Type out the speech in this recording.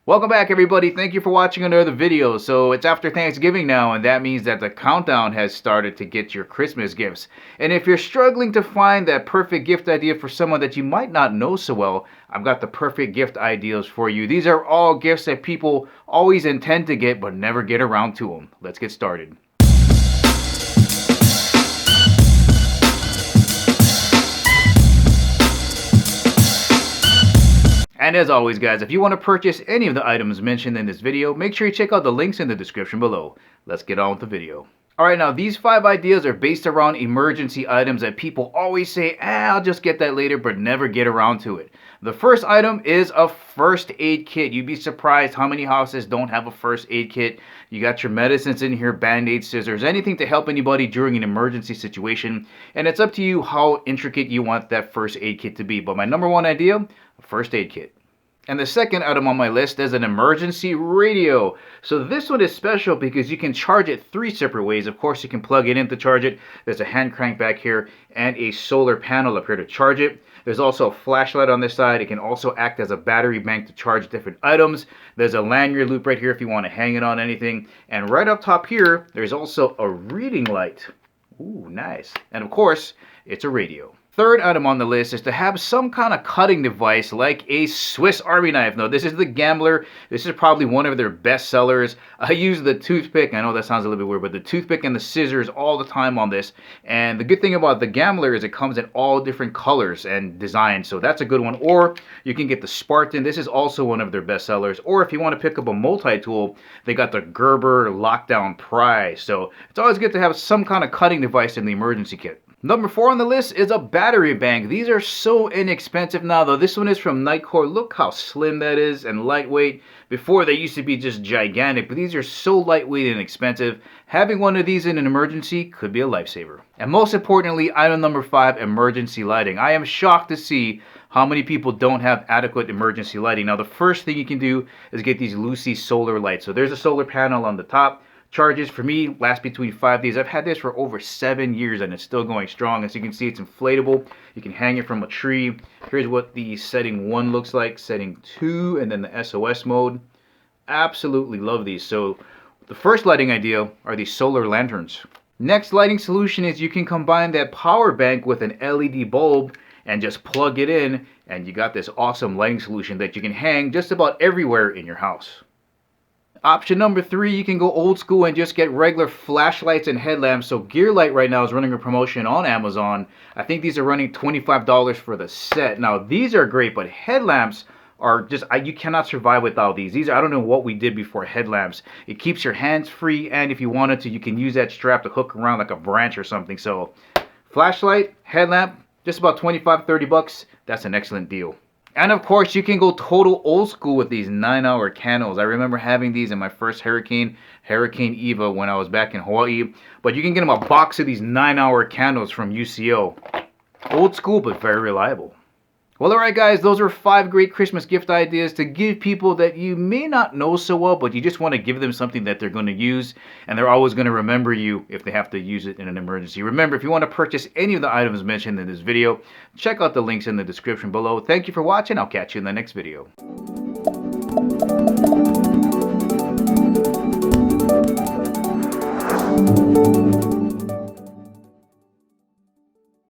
Welcome back, everybody. Thank you for watching another video. So it's after Thanksgiving now, and that means that the countdown has started to get your Christmas gifts. And if you're struggling to find that perfect gift idea for someone that you might not know so well, I've got the perfect gift ideas for you. These are all gifts that people always intend to get but never get around to them. Let's get started. And as always, guys, if you want to purchase any of the items mentioned in this video, make sure you check out the links in the description below. Let's get on with the video. Alright, now these 5 ideas are based around emergency items that people always say, I'll just get that later, but never get around to it. The first item is a first aid kit. You'd be surprised how many houses don't have a first aid kit. You got your medicines in here, band-aids, scissors, anything to help anybody during an emergency situation. And it's up to you how intricate you want that first aid kit to be. But my number one idea, a first aid kit. And the second item on my list is an emergency radio. So this one is special because you can charge it 3 separate ways. Of course, you can plug it in to charge it. There's a hand crank back here and a solar panel up here to charge it. There's also a flashlight on this side. It can also act as a battery bank to charge different items. There's a lanyard loop right here if you want to hang it on anything. And right up top here, there's also a reading light. Ooh, nice. And of course, it's a radio. Third item on the list is to have some kind of cutting device like a Swiss Army knife. Now, this is the Gambler. This is probably one of their best sellers. I use the toothpick. I know that sounds a little bit weird, but the toothpick and the scissors all the time on this. And the good thing about the Gambler is it comes in all different colors and designs. So that's a good one. Or you can get the Spartan. This is also one of their best sellers. Or if you want to pick up a multi-tool, they got the Gerber Lockdown Prize. So it's always good to have some kind of cutting device in the emergency kit. Number 4 on the list is a battery bank. These are so inexpensive now, though. This one is from Nightcore. Look how slim that is and lightweight. Before, they used to be just gigantic, but these are so lightweight and expensive. Having one of these in an emergency could be a lifesaver. And most importantly, item number 5, emergency lighting. I am shocked to see how many people don't have adequate emergency lighting. Now, the first thing you can do is get these Lucy solar lights. So there's a solar panel on the top. Charges for me last between 5 days. I've had this for over 7 years and it's still going strong. As you can see, it's inflatable. You can hang it from a tree. Here's what the setting 1 looks like, setting 2, and then the SOS mode. Absolutely love these. So the first lighting idea are these solar lanterns. Next lighting solution is you can combine that power bank with an LED bulb and just plug it in, and you got this awesome lighting solution that you can hang just about everywhere in your house. Option number 3, you can go old school and just get regular flashlights and headlamps. So Gearlight right now is running a promotion on Amazon. I think these are running $25 for the set. Now these are great, but headlamps are just, you cannot survive without these. These are, I don't know what we did before headlamps. It keeps your hands free, and if you wanted to, you can use that strap to hook around like a branch or something. So flashlight, headlamp, just about 25-30 bucks. That's an excellent deal. And of course, you can go total old school with these 9-hour candles. I remember having these in my first Hurricane Eva, when I was back in Hawaii. But you can get them a box of these 9-hour candles from UCO. Old school, but very reliable. Well, alright guys, those are 5 great Christmas gift ideas to give people that you may not know so well, but you just want to give them something that they're going to use, and they're always going to remember you if they have to use it in an emergency. Remember, if you want to purchase any of the items mentioned in this video, check out the links in the description below. Thank you for watching. I'll catch you in the next video.